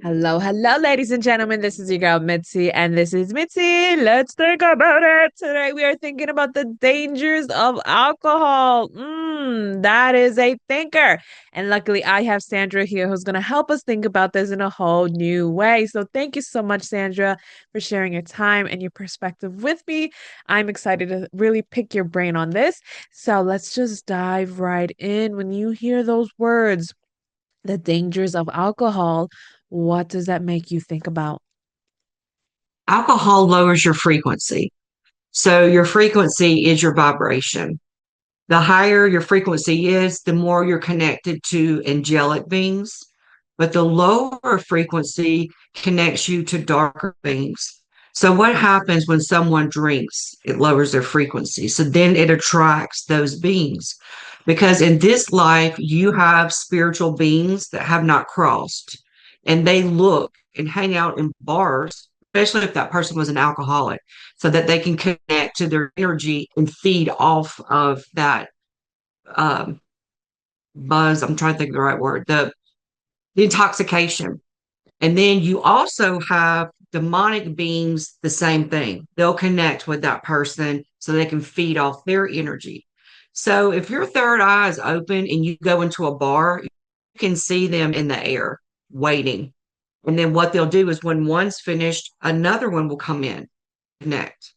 Hello, hello, ladies and gentlemen. This is your girl Mitzi, and this is Mitzi. Let's think about it. Today we are thinking about the dangers of alcohol. That is a thinker. And luckily, I have Sandra here who's going to help us think about this in a whole new way. So thank you so much, Sandra, for sharing your time and your perspective with me. I'm excited to really pick your brain on this. So let's just dive right in. When you hear those words, the dangers of alcohol, what does that make you think about? Alcohol lowers your frequency. So your frequency is your vibration. The higher your frequency is, the more you're connected to angelic beings. But the lower frequency connects you to darker beings. So what happens when someone drinks? It lowers their frequency. So then it attracts those beings. Because in this life, you have spiritual beings that have not crossed, and they look and hang out in bars, especially if that person was an alcoholic, so that they can connect to their energy and feed off of that um, buzz. I'm trying to think of the right word, the intoxication. And then you also have demonic beings, the same thing. They'll connect with that person so they can feed off their energy. So if your third eye is open and you go into a bar, you can see them in the air waiting. And then what they'll do is when one's finished, another one will come in, connect.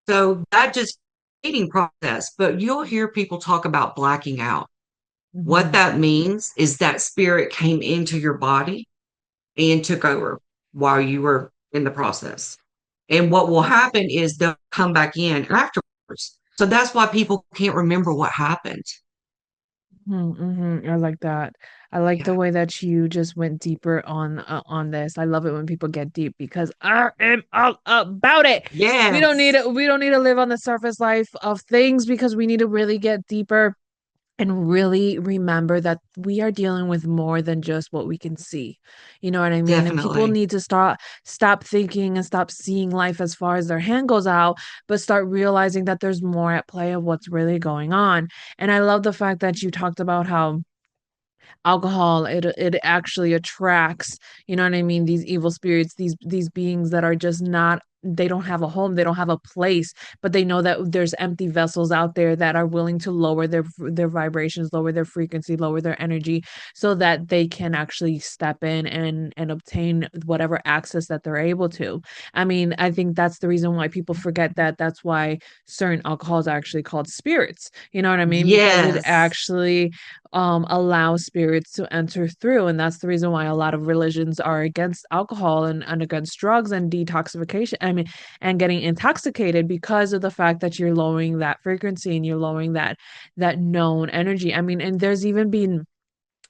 So that just eating process, but you'll hear people talk about blacking out. What Mhm. that means is that spirit came into your body and took over while you were in the process. And what will happen is they'll come back in afterwards. So that's why people can't remember what happened. I like that. I like the Yeah, way that you just went deeper on this. I love it when people get deep because I am all about it. yes, We don't need to live on the surface life of things because we need to really get deeper and really remember that we are dealing with more than just what we can see. You know what I mean? And people definitely. need to stop thinking and stop seeing life as far as their hand goes out, but start realizing that there's more at play of what's really going on. And I love the fact that you talked about how alcohol it actually attracts, you know what I mean, these evil spirits, these beings that are just not, they don't have a home, they don't have a place, but they know that there's empty vessels out there that are willing to lower their vibrations, lower their frequency, lower their energy so that they can actually step in and obtain whatever access that they're able to. I mean, I think that's the reason why people forget that that's why certain alcohols are actually called spirits, you know what I mean, because it Yes, actually allow spirits to enter through. And that's the reason why a lot of religions are against alcohol and against drugs and detoxification. I mean, and getting intoxicated because of the fact that you're lowering that frequency and you're lowering that known energy. I mean, and there's even been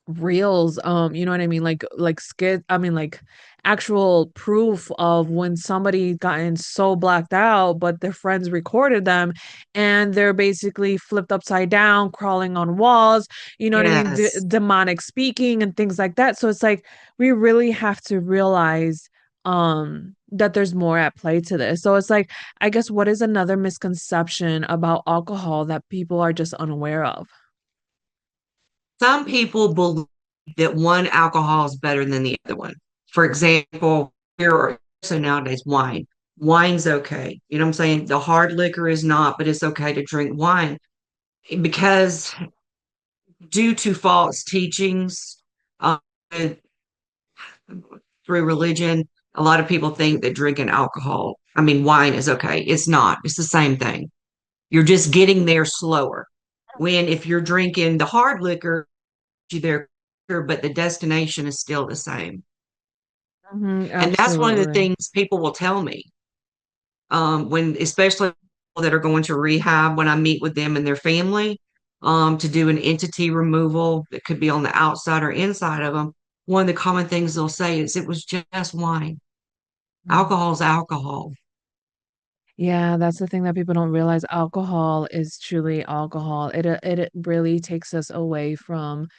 reels, you know what I mean, like skit, I mean, like actual proof of when somebody gotten so blacked out but their friends recorded them and they're basically flipped upside down, crawling on walls, you know what I mean, yes. demonic speaking and things like that. So it's like we really have to realize that there's more at play to this. So it's like, I guess, what is another misconception about alcohol that people are just unaware of? Some people believe that one alcohol is better than the other one. For example, here are so nowadays wine. Wine's okay. You know what I'm saying? The hard liquor is not, but it's okay to drink wine because due to false teachings uh, through religion, a lot of people think that drinking alcohol, I mean, wine is okay. It's not. It's the same thing. You're just getting there slower. When if you're drinking the hard liquor, you're there, quicker, but the destination is still the same. And that's one of the Absolutely. things people will tell me when, especially people that are going to rehab, when I meet with them and their family to do an entity removal that could be on the outside or inside of them. One of the common things they'll say is it was just wine. Alcohol's alcohol. Yeah, that's the thing that people don't realize. Alcohol is truly alcohol. It really takes us away from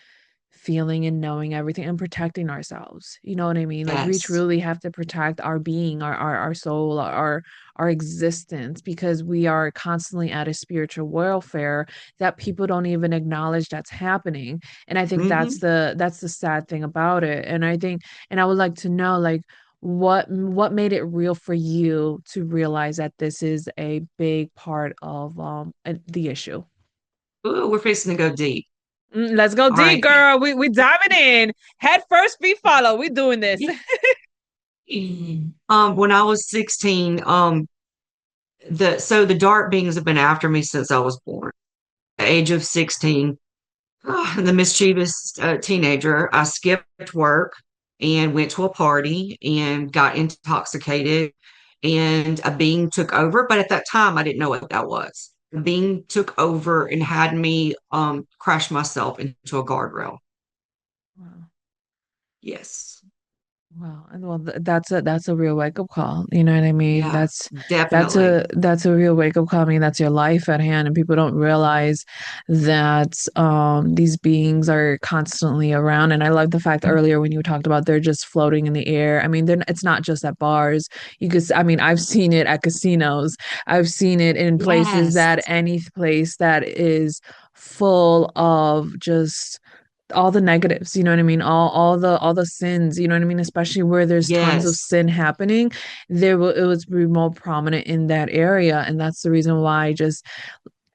feeling and knowing everything and protecting ourselves. You know what I mean? Like we Yes. truly have to protect our being, our soul, our existence because we are constantly at a spiritual warfare that people don't even acknowledge that's happening. And I think Hmm. that's the sad thing about it. And I think and I would like to know like what made it real for you to realize that this is a big part of the issue. Ooh, we're fixing to go deep. Let's go All deep, right. girl. We diving in. Head first, feet follow. We doing this. When I was 16, the dark beings have been after me since I was born. At the age of 16, the mischievous teenager, I skipped work and went to a party and got intoxicated, and a being took over. But at that time, I didn't know what that was. The being took over and had me crash myself into a guardrail. Wow. Yes. Wow. And well, that's a real wake up call. You know what I mean? Yeah, That's definitely. a real wake up call. I mean, that's your life at hand, and people don't realize that these beings are constantly around. And I love the fact earlier when you talked about they're just floating in the air. I mean, it's not just at bars. I mean, I've seen it at casinos. I've seen it in places Yes. that any place that is full of just all the negatives, you know what I mean? All the sins, you know what I mean? Especially where there's tons of Yes. sin happening, there will it was be more prominent in that area. And that's the reason why just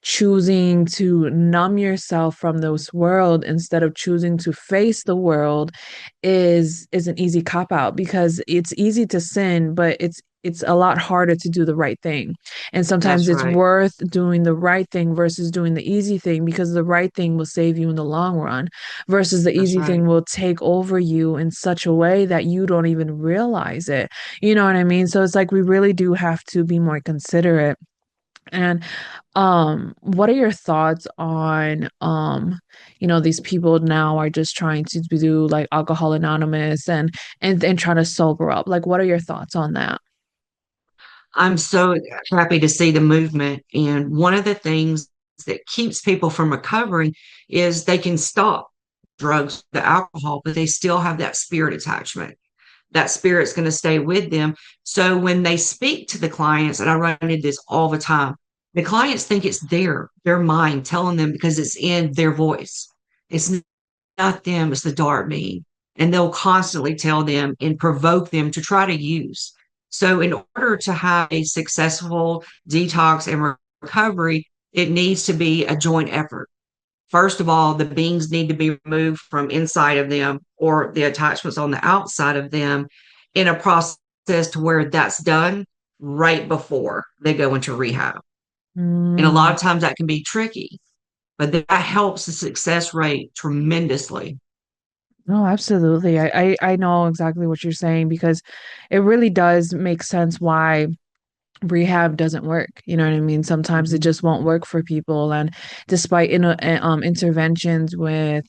choosing to numb yourself from this world instead of choosing to face the world is an easy cop out because it's easy to sin, but it's a lot harder to do the right thing. And sometimes That's it's right. worth doing the right thing versus doing the easy thing because the right thing will save you in the long run versus the That's easy right. thing will take over you in such a way that you don't even realize it. You know what I mean? So it's like we really do have to be more considerate. And what are your thoughts on these people now are just trying to do like Alcohol Anonymous and trying to sober up? Like, what are your thoughts on that? I'm so happy to see the movement. And one of the things that keeps people from recovering is they can stop drugs, the alcohol, but they still have that spirit attachment. That spirit's going to stay with them. So when they speak to the clients, and I run into this all the time, the clients think it's their mind telling them because it's in their voice. It's not them, it's the dark being. And they'll constantly tell them and provoke them to try to use. So, in order to have a successful detox and recovery, it needs to be a joint effort. First of all, the beings need to be removed from inside of them or the attachments on the outside of them in a process to where that's done right before they go into rehab. And a lot Mm. of times that can be tricky, but that helps the success rate tremendously. No, absolutely. I know exactly what you're saying because it really does make sense why rehab doesn't work. You know what I mean? Sometimes it Mhm. just won't work for people. And despite interventions with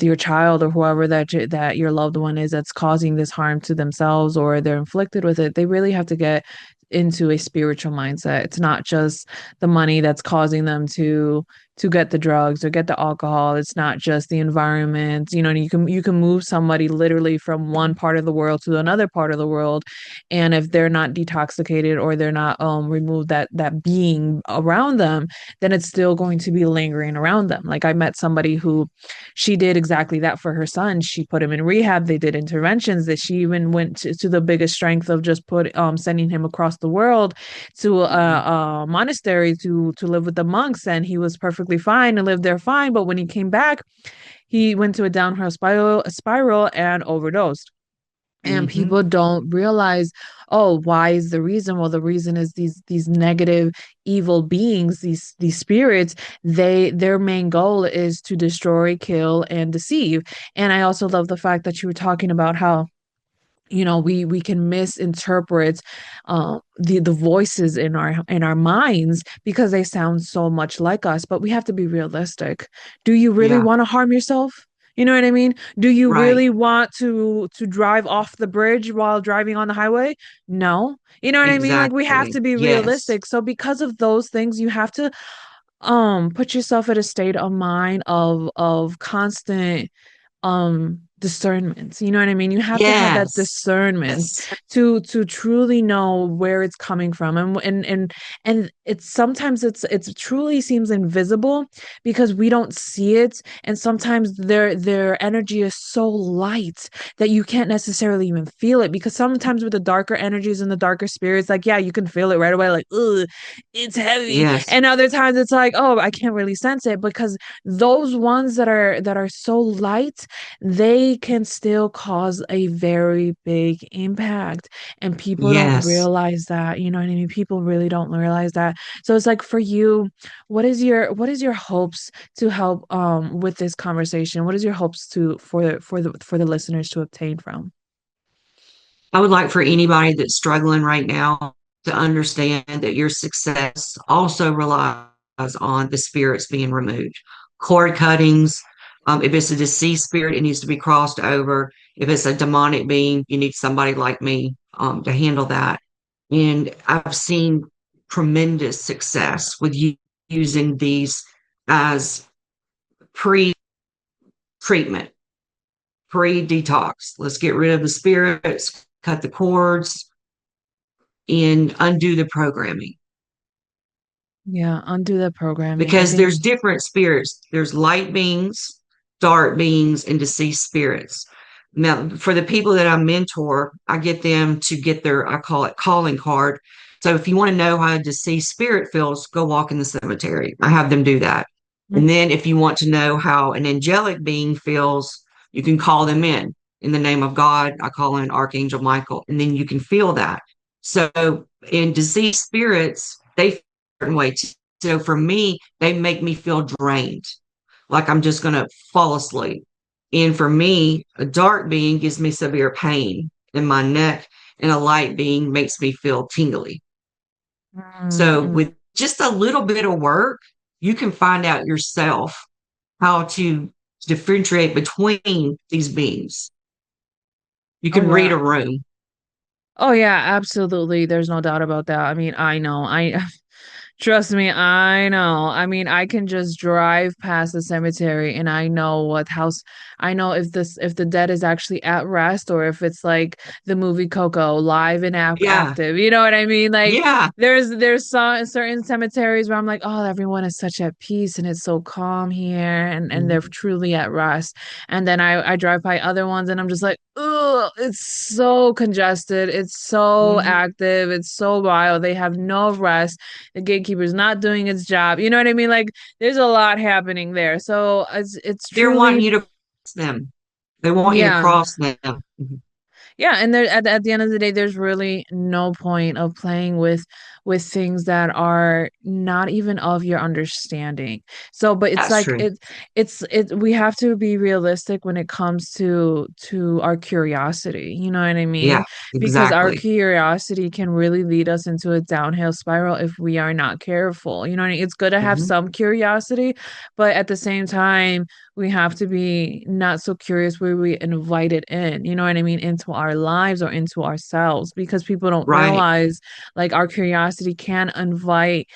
your child or whoever that your loved one is that's causing this harm to themselves or they're inflicted with it, they really have to get into a spiritual mindset. It's not just the money that's causing them to get the drugs or get the alcohol. It's not just the environment. You know, you can move somebody literally from one part of the world to another part of the world, and if they're not detoxicated or they're not remove that being around them, then it's still going to be lingering around them. Like I met somebody who she did exactly that for her son. She put him in rehab. They did interventions that she even went to the biggest strength of just sending him across the world to Mhm. a monastery to live with the monks, and he was perfectly fine and lived there fine. But when he came back, he went to a downhill spiral and overdosed. And Mhm. people don't realize, oh, why is the reason? Well, the reason is these negative evil beings, these spirits, their main goal is to destroy, kill, and deceive. And I also love the fact that you were talking about how we can misinterpret the voices in our minds because they sound so much like us, but we have to be realistic. Do you really Yeah. want to harm yourself? You know what I mean? Do you Right. really want to drive off the bridge while driving on the highway? No. You know what I mean? Like we have Exactly. to be Yes. realistic. So because of those things, you have to put yourself at a state of mind of constant discernment. You know what I mean? You have to have that Yes. discernment Yes. to truly know where it's coming from. And it's sometimes it's truly seems invisible because we don't see it. And sometimes their energy is so light that you can't necessarily even feel it, because sometimes with the darker energies and the darker spirits, like, yeah, you can feel it right away, like, ugh, it's heavy. Yes. And other times it's like, oh, I can't really sense it, because those ones that are so light, they can still cause a very big impact. And people don't Yes. realize that, you know what I mean? People really don't realize that. So it's like, for you, what is your hopes to help with this conversation? What is your hopes to for the listeners to obtain from? I would like for anybody that's struggling right now to understand that your success also relies on the spirits being removed. Cord cuttings, if it's a deceased spirit, it needs to be crossed over. If it's a demonic being, you need somebody like me to handle that. And I've seen tremendous success with using these as pre treatment, pre detox. Let's get rid of the spirits, cut the cords, and undo the programming, Yeah, undo the programming. I because think. there's different spirits. There's light beings, dark beings, and deceased spirits. Now, for the people that I mentor, I get them to get their, I call it calling card. So if you want to know how a deceased spirit feels, go walk in the cemetery. I have them do that. And then if you want to know how an angelic being feels, you can call them in the name of God. I call in Archangel Michael, and then you can feel that. So in deceased spirits, they feel a certain way too. So for me, they make me feel drained, like I'm just going to fall asleep. And for me, a dark being gives me severe pain in my neck, and a light being makes me feel tingly. So with Mm-mm. just a little bit of work, you can find out yourself how to differentiate between these beings. You Oh can read yeah. a room. Oh yeah, absolutely. There's no doubt about that. I mean, I know. Trust me, I know. I mean, I can just drive past the cemetery and I know what house. I know if the dead is actually at rest, or if it's like the movie Coco, live and Yeah. active. You know what I mean? Like, Yeah. there's some certain cemeteries where I'm like, oh, everyone is such at peace and it's so calm here, and they're Mhm. truly at rest. And then I drive by other ones and I'm just like, oh, it's so congested, it's so Mhm. active, it's so wild. They have no rest, the gatekeeper's not doing its job. You know what I mean? Like, there's a lot happening there. So it's They're wanting truly, you to cross them. They want you to yeah. cross them. Mhm. Yeah, and there at the end of the day, there's really no point of playing with things that are not even of your understanding. So, but it's That's like true. we have to be realistic when it comes to our curiosity. You know what I Yeah, mean? Because our exactly. curiosity can really lead us into a downhill spiral if we are not careful. You know what I mean? It's good to have Mhm. some curiosity, but at the same time, we have to be not so curious where we invite it in, you know what I mean, into our lives or into ourselves, because people don't Right. realize, like, our curiosity can invite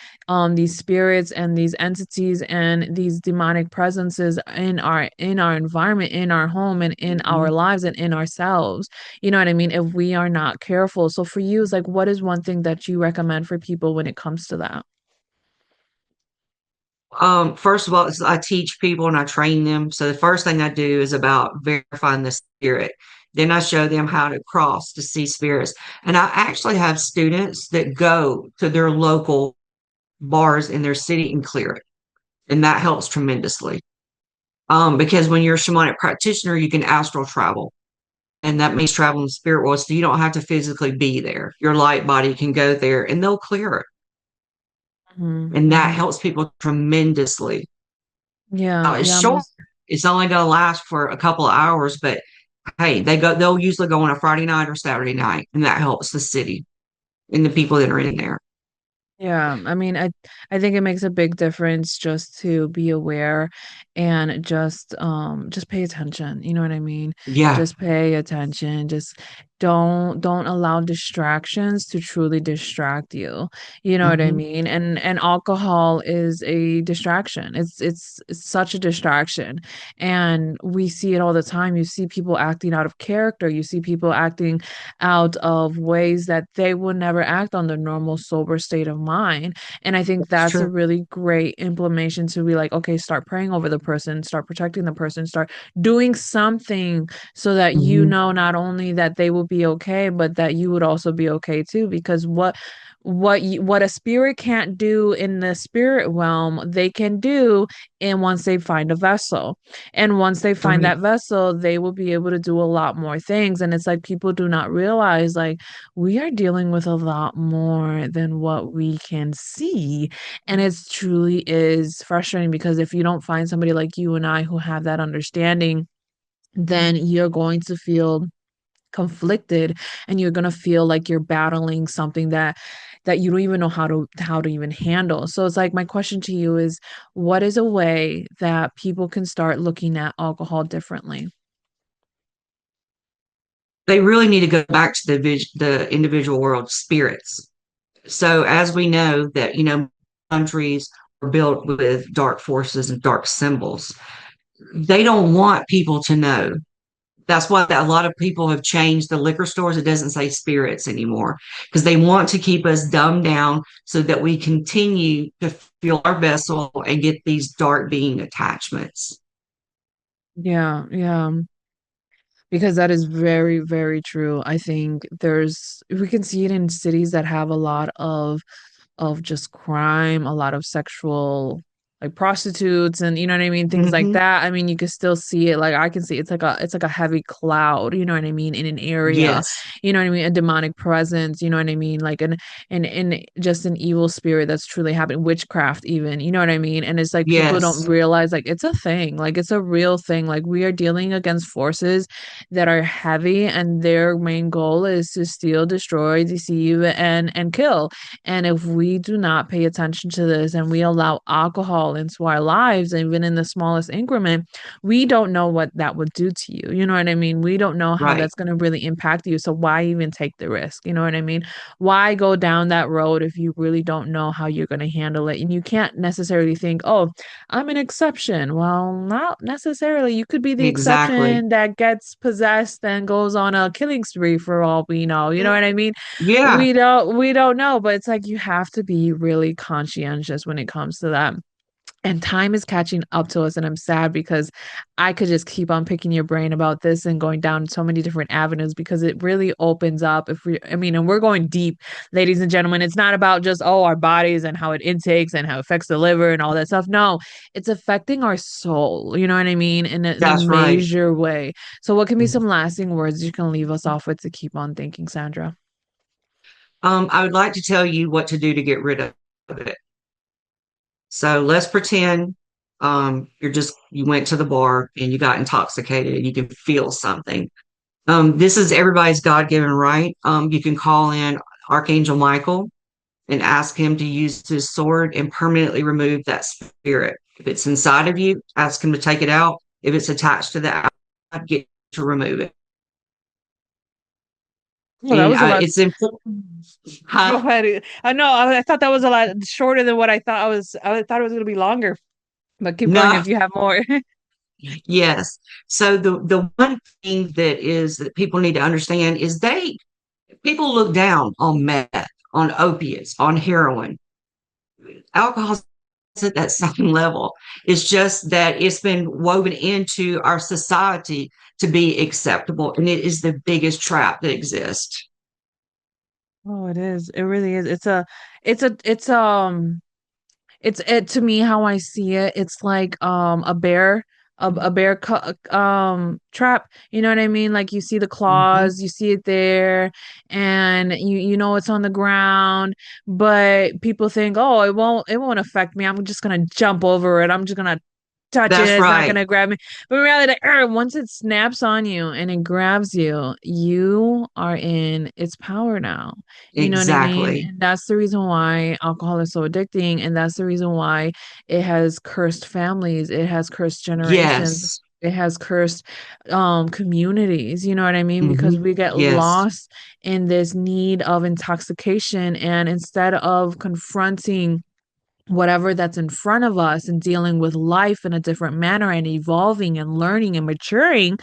these spirits and these entities and these demonic presences in our environment, in our home, and in our Mhm. lives and in ourselves. You know what I mean? If we are not careful. So for you, it's like, what is one thing that you recommend for people when it comes to that? First of all, I teach people and I train them. So the first thing I do is about verifying the spirit. Then I show them how to cross to see spirits. And I actually have students that go to their local bars in their city and clear it. And that helps tremendously. Because when you're a shamanic practitioner, you can astral travel. And that means traveling the spirit world. So you don't have to physically be there. Your light body can go there and they'll clear it. Hmm. And that Hmm. helps people tremendously. Yeah, It's yeah, short. It's only going to last for a couple of hours, but hey, they'll usually go on a Friday night or Saturday night, and that helps the city and the people that are in there. yeah. I mean, I think it makes a big difference just to be aware and just pay attention. You know what I mean? Yeah. Just pay attention. Just don't allow distractions to truly distract you. You know what I Hmm. mean? And alcohol is a distraction. It's such a distraction. And we see it all the time. You see people acting out of character. You see people acting out of ways that they would never act on the normal sober state of mind. And I think That's that's a true. really great implementation to be like, okay, start praying over the person, start protecting the person, start doing something so that you Hmm. know not only that they will be okay, but that you would also be okay too. Because what a spirit can't do in the spirit realm, they can do and once they find a vessel. And once they That's find right. that vessel, they will be able to do a lot more things. And it's like people do not realize like we are dealing with a lot more than what we can see. And it's truly is frustrating because if you don't find somebody like you and I who have that understanding, then you're going to feel conflicted and you're going to feel like you're battling something that you don't even know how to even handle. So it's like my question to you is what is a way that people can start looking at alcohol differently? They really need to go back to the individual world spirits. So as we know that, countries are built with dark forces and dark symbols, they don't want people to know. That's why a lot of people have changed the liquor stores. It doesn't say spirits anymore because they want to keep us dumbed down so that we continue to fill our vessel and get these dark being attachments. Yeah, yeah. Because that is very, very true. I think we can see it in cities that have a lot of just crime, a lot of sexual like prostitutes and you know what I mean, things like Hmm. that. I mean, you can still see it. Like I can see it's like a heavy cloud, you know what I mean, in an area, Yes. you know what I mean, a demonic presence, you know what I mean, like an just an evil spirit that's truly happening, witchcraft even, you know what I mean? And it's like people don't Yes. realize like it's a thing, like it's a real thing. Like we are dealing against forces that are heavy and their main goal is to steal, destroy, deceive, and kill. And if we do not pay attention to this and we allow alcohol into our lives, even in the smallest increment, we don't know what that would do to you. You know what I mean? We don't know how Right. that's going to really impact you. So why even take the risk? You know what I mean? Why go down that road if you really don't know how you're going to handle it? And you can't necessarily think, oh, I'm an exception. Well, not necessarily. You could be the Exactly. exception that gets possessed and goes on a killing spree for all we know. You know what I mean? Yeah. We don't know, but it's like you have to be really conscientious when it comes to that. And time is catching up to us, and I'm sad because I could just keep on picking your brain about this and going down so many different avenues because it really opens up. I mean, and we're going deep, ladies and gentlemen. It's not about just, oh, our bodies and how it intakes and how it affects the liver and all that stuff. No, it's affecting our soul, you know what I mean, in a That's right. major way. So, what can be some lasting words you can leave us off with to keep on thinking, Sandra? I would like to tell you what to do to get rid of it. So let's pretend you went to the bar and you got intoxicated and you can feel something. This is everybody's God-given right. You can call in Archangel Michael and ask him to use his sword and permanently remove that spirit. If it's inside of you, ask him to take it out. If it's attached to the outside, get to remove it. Well, that And was a lot. it's important. Go Huh? ahead. I know. I thought that was a lot shorter than what I thought. I thought it was going to be longer. But keep going No. if you have more. Yes. So the one thing that people need to understand is people look down on meth, on opiates, on heroin. Alcohol's at that same level. It's just that it's been woven into our society to be acceptable, and it is the biggest trap that exists. Oh, it is. It really is. It's it to me how I see it. It's like a bear trap. You know what I mean? Like you see the Mhm. claws, you see it there, and you know it's on the ground, but people think, oh, it won't affect me. I'm just gonna jump over it. I'm just gonna touch it. That's It's not right. gonna grab me. But in reality, like, once it snaps on you and it grabs you, you are in its power now. You know what I mean? Exactly. And that's the reason why alcohol is so addicting, and that's the reason why it has cursed families. It has cursed generations. Yes. it has cursed communities, you know what I mean? Because Hmm. we get Yes, lost in this need of intoxication, and instead of confronting whatever that's in front of us and dealing with life in a different manner and evolving and learning and maturing,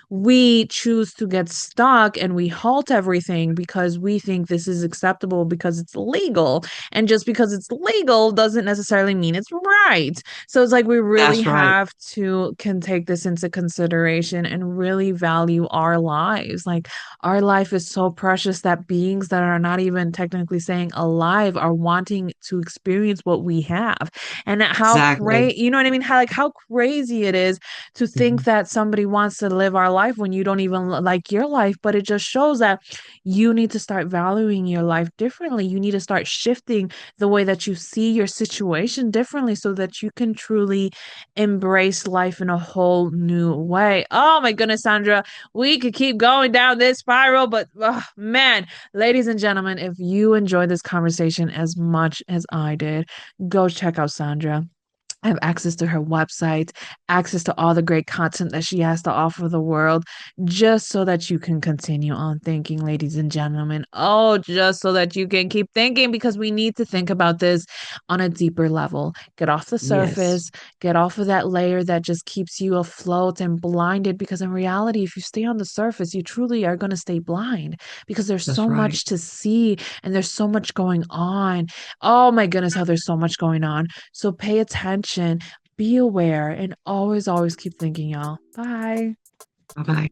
we choose to get stuck and we halt everything because we think this is acceptable because it's legal. And just because it's legal doesn't necessarily mean it's right. So it's like we really that's right. have to can take this into consideration and really value our lives. Like our life is so precious that beings that are not even technically saying alive are wanting to experience what we have. And how Exactly. crazy, you know what I mean? How like how crazy it is to think Mhm. that somebody wants to live our life when you don't even like your life, but it just shows that you need to start valuing your life differently. You need to start shifting the way that you see your situation differently so that you can truly embrace life in a whole new way. Oh my goodness, Sandra, we could keep going down this spiral, but oh, man, ladies and gentlemen, if you enjoyed this conversation as much as I did, go check out Sandra. I have access to her website, access to all the great content that she has to offer the world, just so that you can continue on thinking, ladies and gentlemen. Oh, just so that you can keep thinking, because we need to think about this on a deeper level. Get off the Yes, surface, get off of that layer that just keeps you afloat and blinded. Because in reality, if you stay on the surface, you truly are going to stay blind because there's that's so right. much to see and there's so much going on. Oh my goodness, how there's so much going on. So pay attention, be aware, and always, always keep thinking, y'all. Bye. Bye bye.